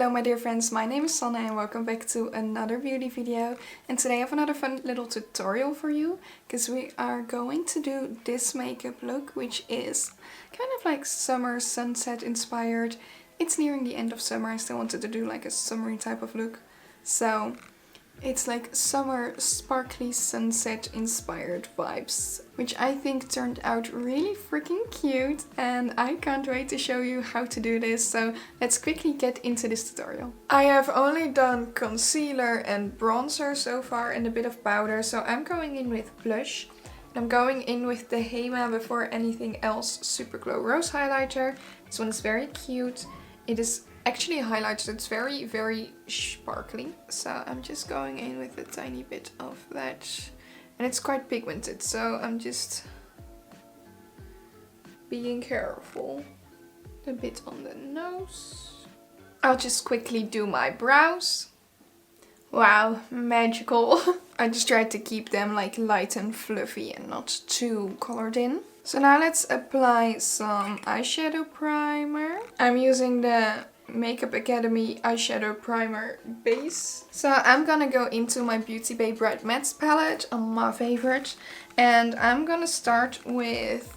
Hello my dear friends, my name is Sanne and welcome back to another beauty video. And today I have another fun little tutorial for you, because we are going to do this makeup look, which is kind of like summer sunset inspired. It's nearing the end of summer, I still wanted to do like a summery type of look. So it's like summer sparkly sunset inspired vibes, which I think turned out really freaking cute, and I can't wait to show you how to do this. So let's quickly get into this tutorial. I have only done concealer and bronzer so far and a bit of powder, so I'm going in with blush. I'm going in with the HEMA Before Anything Else Super Glow Rose Highlighter. This one is very cute. It is actually a highlighter that's very sparkly. So I'm just going in with a tiny bit of that. And it's quite pigmented, so I'm just being careful. A bit on the nose. I'll just quickly do my brows. Wow, magical. I just tried to keep them like light and fluffy and not too colored in. So now let's apply some eyeshadow primer. I'm using the Makeup Academy eyeshadow primer base. So I'm gonna go into my BeautyBay Bright Mattes palette, my favorite. And I'm gonna start with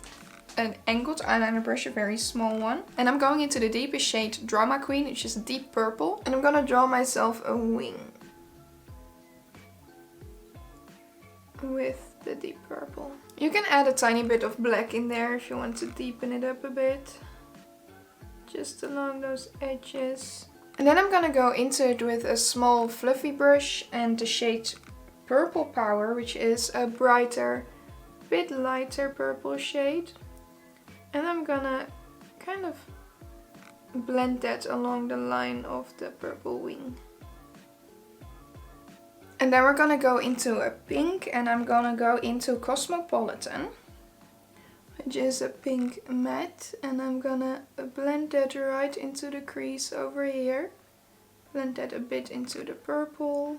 an angled eyeliner brush, a very small one. And I'm going into the deepest shade Drama Queen, which is deep purple. And I'm gonna draw myself a wing with the deep purple. You can add a tiny bit of black in there if you want to deepen it up a bit. Just along those edges. And then I'm gonna go into it with a small fluffy brush and the shade Purple Power, which is a brighter, bit lighter purple shade. And I'm gonna kind of blend that along the line of the purple wing. And then we're gonna go into a pink, and I'm gonna go into Cosmopolitan, which is a pink matte, and I'm gonna blend that right into the crease over here. Blend that a bit into the purple.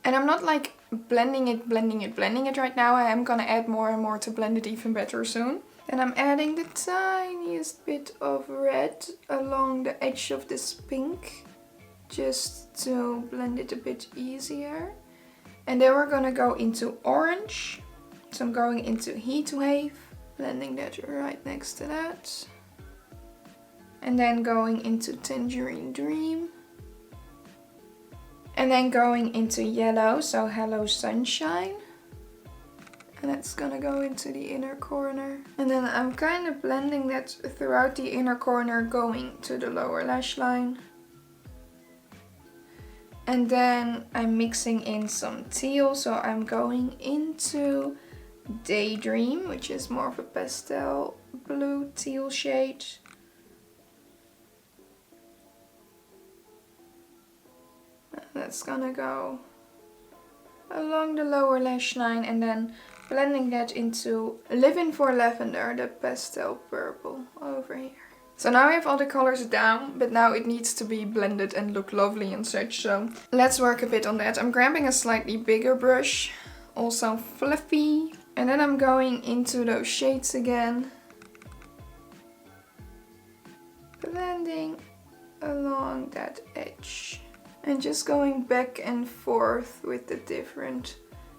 And I'm not like blending it right now. I am gonna add more and more to blend it even better soon. And I'm adding the tiniest bit of red along the edge of this pink, just to blend it a bit easier. And then we're gonna go into orange. So I'm going into Heat Wave, blending that right next to that. And then going into Tangerine Dream. And then going into yellow, so Hello Sunshine. And that's gonna go into the inner corner. And then I'm kind of blending that throughout the inner corner, going to the lower lash line. And then I'm mixing in some teal, so I'm going into Daydream, which is more of a pastel blue teal shade. That's gonna go along the lower lash line, and then blending that into Living for Lavender, the pastel purple over here. So now we have all the colors down, but now it needs to be blended and look lovely and such, so let's work a bit on that. I'm grabbing a slightly bigger brush, also fluffy. And then I'm going into those shades again, blending along that edge. And just going back and forth with the different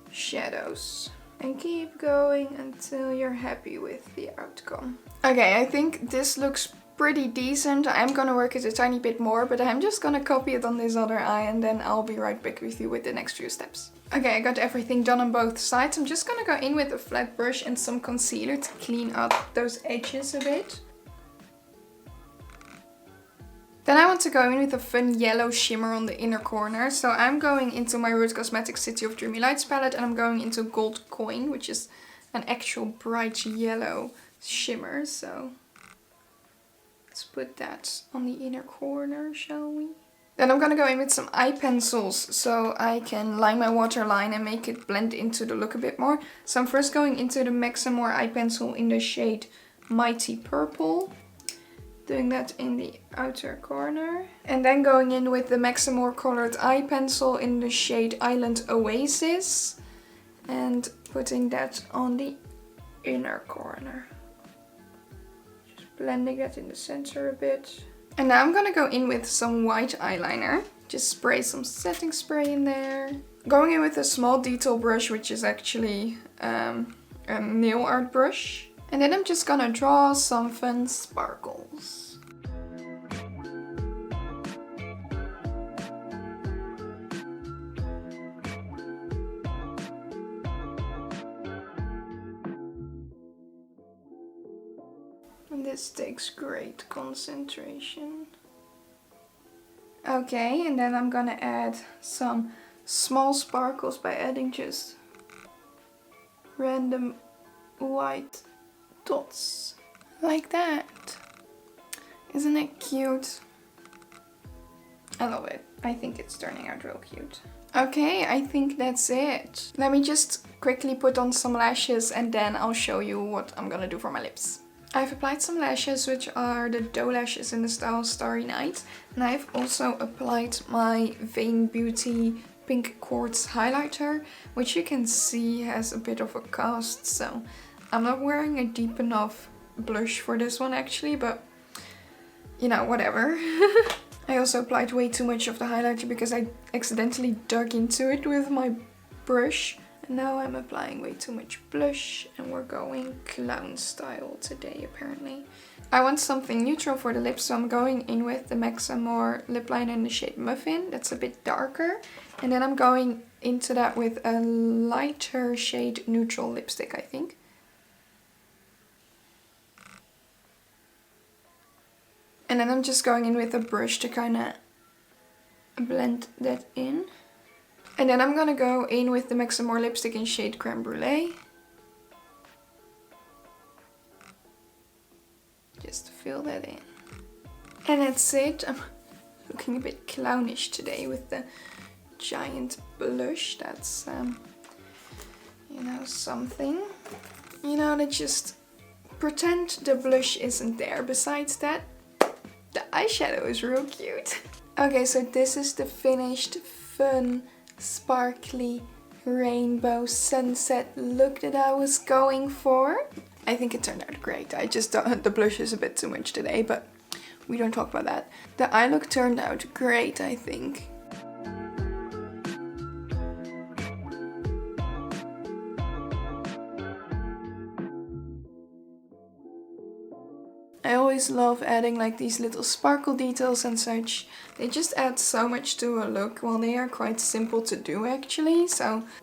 shadows. And keep going until you're happy with the outcome. Okay, I think this looks pretty decent. I'm gonna work it a tiny bit more, but I'm just gonna copy it on this other eye, and then I'll be right back with you with the next few steps. Okay, I got everything done on both sides. I'm just gonna go in with a flat brush and some concealer to clean up those edges a bit. Then I want to go in with a fun yellow shimmer on the inner corner. So I'm going into my Root Cosmetics City of Dreamy Lights palette, and I'm going into Gold Coin, which is an actual bright yellow shimmer. So let's put that on the inner corner, shall we? Then I'm gonna go in with some eye pencils so I can line my waterline and make it blend into the look a bit more. So I'm first going into the Maximore eye pencil in the shade Mighty Purple. Doing that in the outer corner. And then going in with the Maximore colored eye pencil in the shade Island Oasis. And putting that on the inner corner. Just blending that in the center a bit. And now I'm gonna go in with some white eyeliner. Just spray some setting spray in there. Going in with a small detail brush, which is actually a nail art brush. And then I'm just gonna draw some fun sparkles. And this takes great concentration. Okay, and then I'm gonna add some small sparkles by adding just random white dots. Like that. Isn't it cute? I love it. I think it's turning out real cute. Okay, I think that's it. Let me just quickly put on some lashes and then I'll show you what I'm gonna do for my lips. I've applied some lashes, which are the doe lashes in the style Starry Night. And I've also applied my Vain Beauty Pink Quartz highlighter, which you can see has a bit of a cast. So I'm not wearing a deep enough blush for this one actually, but you know, whatever. I also applied way too much of the highlighter because I accidentally dug into it with my brush. And now I'm applying way too much blush and we're going clown style today apparently. I want something neutral for the lips, so I'm going in with the Max & More lip liner in the shade Muffin. That's a bit darker. And then I'm going into that with a lighter shade neutral lipstick, I think. And then I'm just going in with a brush to kind of blend that in. And then I'm gonna go in with the Max & More lipstick in shade Crème Brulée. Just to fill that in. And that's it. I'm looking a bit clownish today with the giant blush. That's, you know, something. You know, to just pretend the blush isn't there. Besides that, the eyeshadow is real cute. Okay, so this is the finished, fun, sparkly rainbow sunset look that I was going for. I think it turned out great. I just thought the blush is a bit too much today, but we don't talk about that. The eye look turned out great, I think. I always love adding like these little sparkle details and such. They just add so much to a look. Well, they are quite simple to do actually.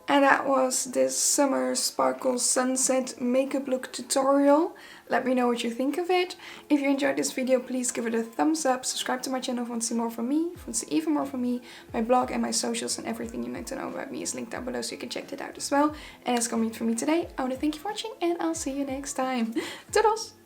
And that was this summer sparkle sunset makeup look tutorial. Let me know what you think of it. If you enjoyed this video, please give it a thumbs up. Subscribe to my channel if you want to see more from me. If you want to see even more from me, my blog and my socials and everything you need to know about me is linked down below so you can check that out as well. And that's gonna be it for me today. I want to thank you for watching and I'll see you next time. Toodles!